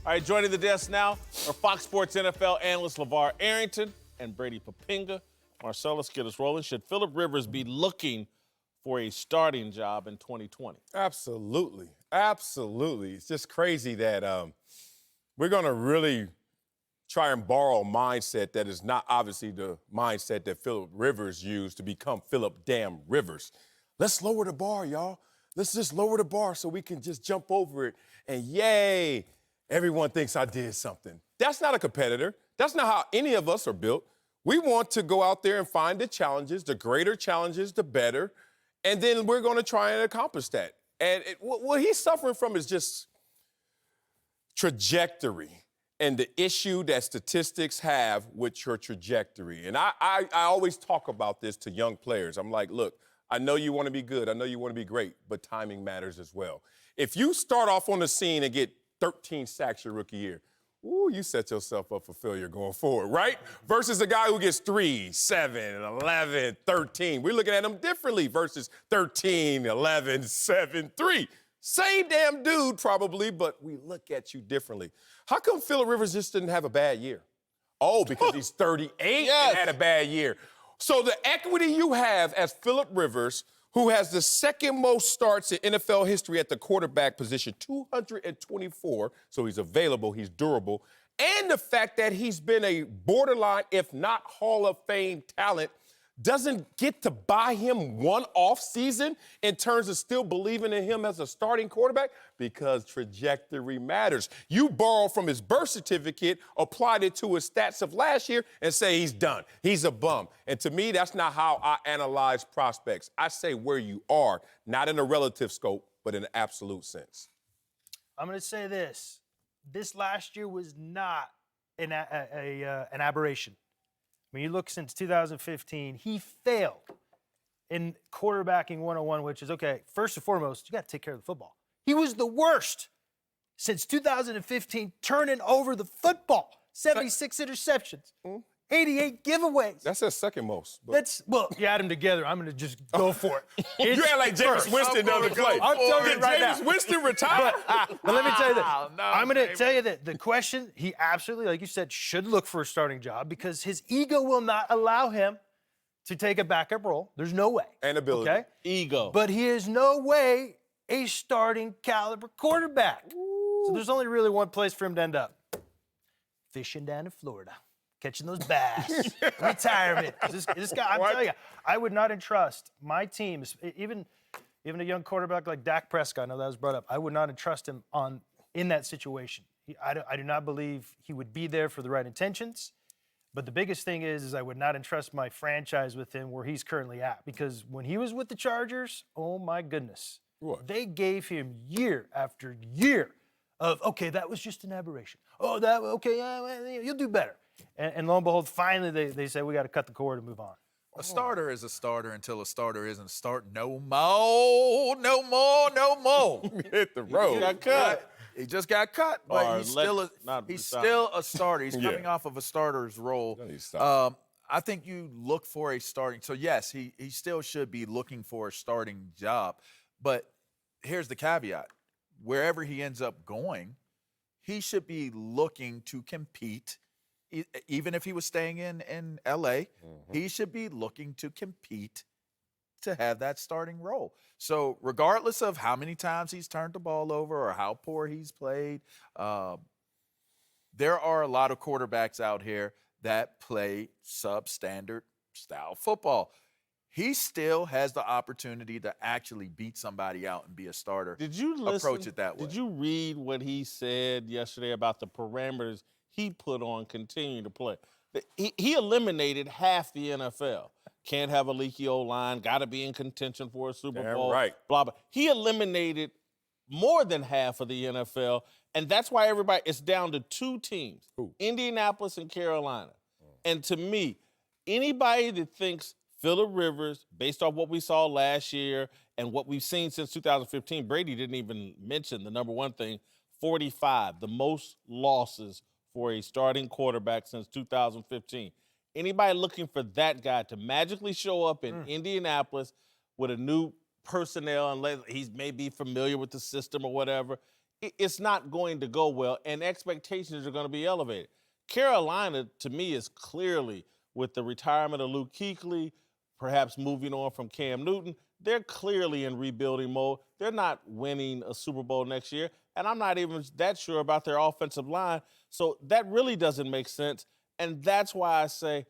All right, joining the desk now are Fox Sports NFL analyst LeVar Arrington and Brady Papinga. Marcel, let's get us rolling. Should Phillip Rivers be looking for a starting job in 2020? Absolutely. Absolutely. It's just crazy that we're going to really try and borrow a mindset that is not obviously the mindset that Phillip Rivers used to become Phillip damn Rivers. Let's lower the bar, y'all. Let's just lower the bar so we can just jump over it. And yay, everyone thinks I did something. That's not a competitor. That's not how any of us are built. We want to go out there and find the challenges, the greater challenges, the better, and then we're going to try and accomplish that. And what he's suffering from is just trajectory and the issue that statistics have with your trajectory. And I always talk about this to young players. I'm like, look, I know you want to be good. I know you want to be great, but timing matters as well. If you start off on the scene and get 13 sacks your rookie year, ooh, you set yourself up for failure going forward, right? Versus a guy who gets 3, 7, 11, 13. We're looking at him differently versus 13, 11, 7, 3. Same damn dude probably, but we look at you differently. How come Phillip Rivers just didn't have a bad year? Oh, because he's 38 Yes. and had a bad year. So the equity you have as Phillip Rivers, who has the second most starts in NFL history at the quarterback position, 224, so he's available, he's durable, and the fact that he's been a borderline, if not Hall of Fame talent, doesn't get to buy him one off season in terms of still believing in him as a starting quarterback, because trajectory matters. You borrow from his birth certificate, applied it to his stats of last year, and say he's done. He's a bum. And to me, that's not how I analyze prospects. I say where you are, not in a relative scope, but in an absolute sense. I'm going to say this. This last year was not an aberration. When you look since 2015, he failed in quarterbacking 101, which is, okay, first and foremost, you got to take care of the football. He was the worst since 2015 turning over the football. 76 interceptions, 88 giveaways. That's his second most. But Well, you add them together, I'm going to just go for it. you act like Jameis Winston doesn't play. I'm telling you Did right Jameis now. Winston retire? But let me tell you this. No, I'm going to tell you that the question, he absolutely, like you said, should look for a starting job because his ego will not allow him to take a backup role. There's no way. And ability. Okay? Ego. But he is no way a starting caliber quarterback. So there's only really one place for him to end up. Fishing down in Florida. Catching those bass. Retirement. This guy, I'm telling you, I would not entrust my teams, even a young quarterback like Dak Prescott, I know that was brought up, I would not entrust him in that situation. I do not believe he would be there for the right intentions. But the biggest thing is I would not entrust my franchise with him where he's currently at. Because when he was with the Chargers, oh my goodness. What? They gave him year after year of, okay, that was just an aberration. Oh, okay, you'll do better. And lo and behold, finally they say we got to cut the cord and move on. A starter is a starter until a starter isn't a starter. No more, no more, no more. Hit the road. He got cut. He just got cut, but Or he's not still a starter. He's Yeah. coming off of a starter's role. No, he's starting. I think you look for a starting. So yes, he still should be looking for a starting job. But here's the caveat: wherever he ends up going, he should be looking to compete. Even if he was staying in LA, he should be looking to compete to have that starting role. So regardless of how many times he's turned the ball over or how poor he's played, there are a lot of quarterbacks out here that play substandard style football. He still has the opportunity to actually beat somebody out and be a starter. Did you listen? Approach it that way. Did you read what he said yesterday about the parameters he put on continuing to play? He eliminated half the NFL. Can't have a leaky O-line, got to be in contention for a Super Damn Bowl, right. blah, blah. He eliminated more than half of the NFL, and that's why it's down to two teams, Indianapolis and Carolina. And to me, anybody that thinks Phillip Rivers, based off what we saw last year and what we've seen since 2015, Brady didn't even mention the number one thing, 45, the most losses for a starting quarterback since 2015. Anybody looking for that guy to magically show up in Indianapolis with a new personnel, unless he's maybe familiar with the system or whatever, it's not going to go well, and expectations are going to be elevated. Carolina, to me, is clearly, with the retirement of Luke Kuechly, perhaps moving on from Cam Newton, they're clearly in rebuilding mode. They're not winning a Super Bowl next year, and I'm not even that sure about their offensive line. So that really doesn't make sense, and that's why I say,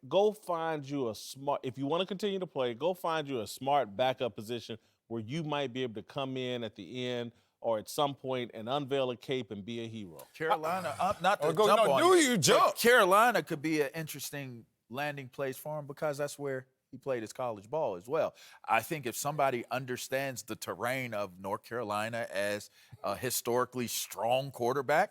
go find you a smart, if you want to continue to play, go find you a smart backup position where you might be able to come in at the end or at some point and unveil a cape and be a hero. Carolina, not to go, jump no, on do you but jump? Carolina could be an interesting landing place for him because that's where he played his college ball as well. I think if somebody understands the terrain of North Carolina as a historically strong quarterback,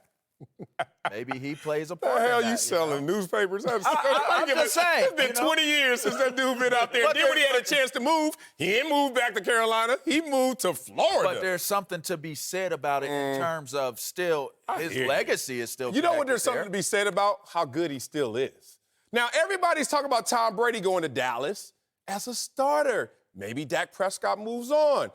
maybe he plays a part. What the hell in that, you selling? know? Newspapers? I'm just saying, It's been 20 years since that dude been out there. But Then when he had a chance to move, he didn't move back to Carolina. He moved to Florida. But there's something to be said about it in terms of still his hear you. legacy is still. You know what? There's connected something to be said about how good he still is. Now, everybody's talking about Tom Brady going to Dallas as a starter. Maybe Dak Prescott moves on.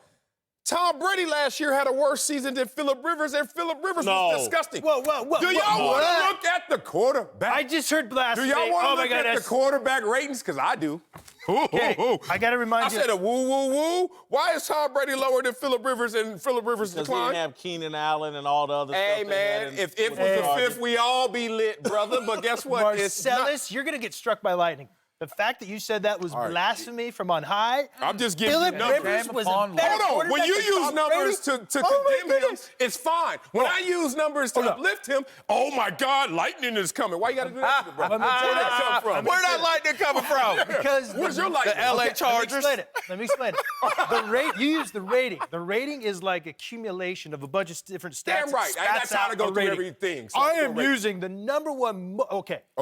Tom Brady last year had a worse season than Phillip Rivers, and Phillip Rivers was disgusting. Whoa. Do y'all want to look at the quarterback? I just heard Do blasphemy. y'all want to Oh my look God, at the quarterback ratings? Because I do. Okay, I got to remind I you. said a woo. Why is Tom Brady lower than Phillip Rivers and Phillip Rivers Because he decline? didn't have Keenan Allen and all the other Hey, stuff they had man, in- if it with was the Chargers. fifth, we all be lit, brother. But guess what? It's not. Marcellus, you're going to get struck by lightning. The fact that you said that was right. blasphemy from on high. I'm just giving you Phillip numbers. Rivers was a Hold better Hold on. When quarterback you than use Tom numbers Brady? to Oh my condemn him, goodness. it's fine. When I use numbers to uplift him, oh my God, lightning is coming. Why you got to do that to the brother? Let me tell Where'd you- that come from? Where that lightning coming from? Because Where's your lightning? The LA Chargers. Let me explain it. You use the rating. The rating is like accumulation of a bunch of different stats. Damn right. I ain't got Stats time out to go a through rating. everything. So I let's go am rate. using the number one.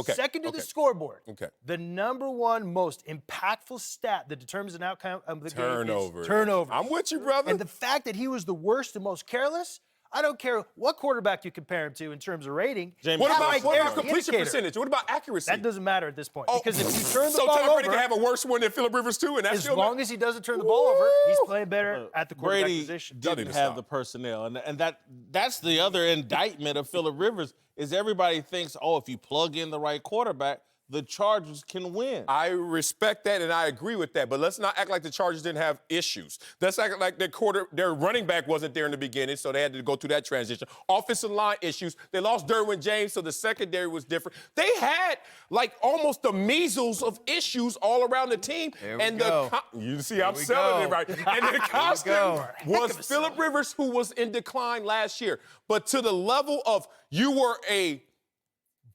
Second to the scoreboard. Okay. The number one most impactful stat that determines an outcome of the game Turnover. is turnover. I'm with you, brother. And the fact that he was the worst and most careless, I don't care what quarterback you compare him to in terms of rating. Jamie, What that about, right what there about is the completion indicator. percentage? What about accuracy? That doesn't matter at this point. Oh, Because if you turn the so ball Tom Brady over, can have a worse one than Phillip Rivers too, and that's as still long as he doesn't turn the ball over, he's playing better at the quarterback Brady position. Y'all didn't need to have stop. the personnel, and that's the other indictment of Phillip Rivers is everybody thinks, oh, if you plug in the right quarterback, the Chargers can win. I respect that and I agree with that, but let's not act like the Chargers didn't have issues. Let's act like their running back wasn't there in the beginning, so they had to go through that transition. Offensive line issues. They lost Derwin James, so the secondary was different. They had like almost the measles of issues all around the team. There we and go. You see, I'm we selling go. it right. And the constant go. was Phillip Rivers, who was in decline last year. But to the level of you were a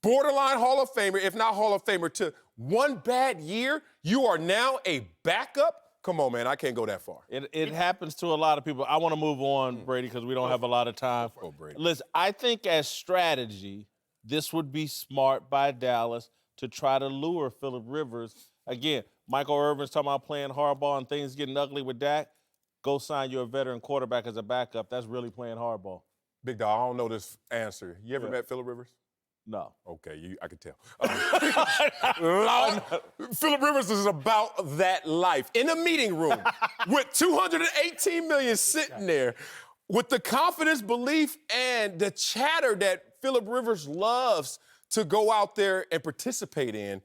borderline Hall of Famer, if not Hall of Famer, to one bad year, you are now a backup? Come on, man, I can't go that far. It happens to a lot of people. I want to move on, Brady, because we don't have a lot of time. Oh, Brady. Listen, I think as strategy, this would be smart by Dallas to try to lure Phillip Rivers. Again, Michael Irvin's talking about playing hardball and things getting ugly with Dak. Go sign you a veteran quarterback as a backup. That's really playing hardball. Big dog, I don't know this answer. You ever met Phillip Rivers? No. Okay, I could tell. Phillip Rivers is about that life. In a meeting room with $218 million sitting there, with the confidence, belief, and the chatter that Phillip Rivers loves to go out there and participate in.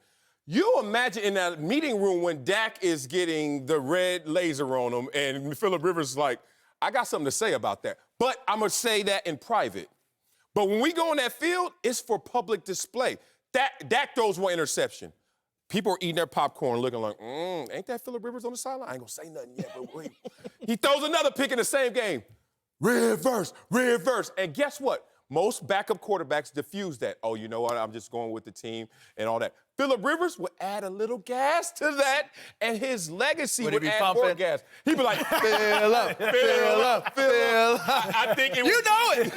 You imagine in that meeting room when Dak is getting the red laser on him and Phillip Rivers is like, I got something to say about that. But I'm going to say that in private. But when we go on that field, it's for public display. Dak throws one interception. People are eating their popcorn looking like, ain't that Phillip Rivers on the sideline? I ain't going to say nothing yet, but wait. He throws another pick in the same game. Reverse. And guess what? Most backup quarterbacks diffuse that. Oh, you know what? I'm just going with the team and all that. Phillip Rivers would add a little gas to that, and his legacy Would he would be add more pumping? gas. He'd be like, Fill up. I think it would, You know it.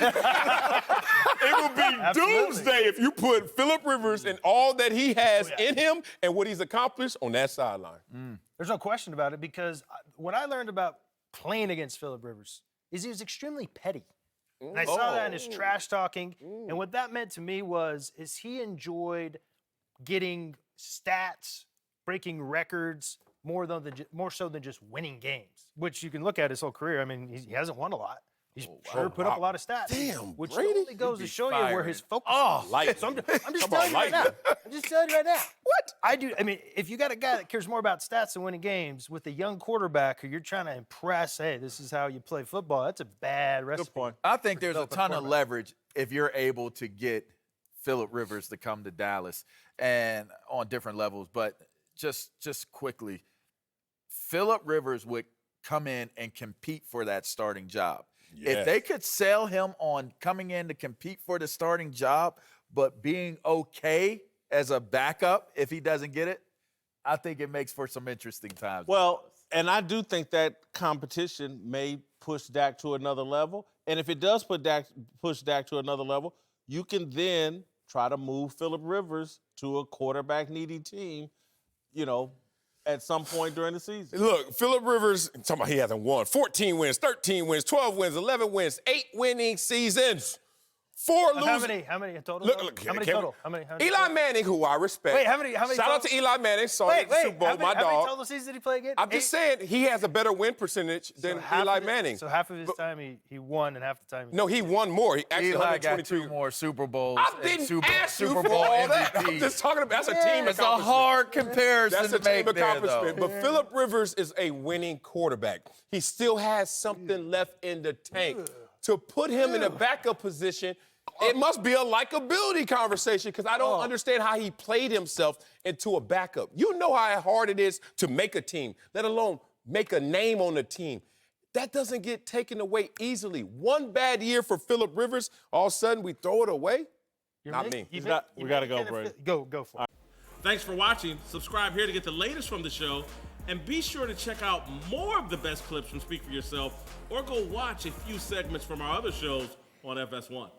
it would be doomsday if you put Phillip Rivers and all that he has in him and what he's accomplished on that sideline. There's no question about it because what I learned about playing against Phillip Rivers is he was extremely petty. And I saw that in his trash talking. And what that meant to me is he enjoyed getting stats, breaking records more so than just winning games, which you can look at his whole career. I mean, he hasn't won a lot. He's sure put up a lot of stats. Damn, which Brady. only goes to show you where his focus is. Light. So I'm just telling you right now. I'm just telling you right now. What? I mean, if you got a guy that cares more about stats than winning games with a young quarterback who you're trying to impress, hey, this is how you play football, that's a bad recipe. Good point. I think there's a develop a ton of quarterback. leverage if you're able to get Phillip Rivers to come to Dallas and on different levels. But just quickly, Phillip Rivers would come in and compete for that starting job. If they could sell him on coming in to compete for the starting job, but being okay as a backup if he doesn't get it, I think it makes for some interesting times. Well, and I do think that competition may push Dak to another level. And if it does push Dak to another level, you can then try to move Phillip Rivers to a quarterback-needy team, at some point during the season. Look, Phillip Rivers, talking about he hasn't won. 14 wins, 13 wins, 12 wins, 11 wins, 8 winning seasons. 4 losing. How many in total? Look, how many can total? we- How many Eli Manning, who I respect. Wait, how many Shout total? out to Eli Manning. Saw him at the Super Bowl, how my many dog. total seasons did he play again? I'm just saying he has a better win percentage than Eli Manning. So half of his time he won, and half the time No, he won more. He actually Eli got 122. 2 more Super Bowls. I and didn't Super ask you Super for Bowl all that. MVP. I'm just talking about that's a team It's a accomplishment. hard comparison That's a to team make there, accomplishment. though. But Phillip Rivers is a winning quarterback. He still has something left in the tank. To put him in a backup position, it must be a likability conversation because I don't understand how he played himself into a backup. You know how hard it is to make a team, let alone make a name on the team. That doesn't get taken away easily. One bad year for Phillip Rivers, all of a sudden we throw it away? Not me. We got to go, Brady. Go for it. Thanks for watching. Subscribe here to get the latest from the show. And be sure to check out more of the best clips from Speak For Yourself or go watch a few segments from our other shows on FS1.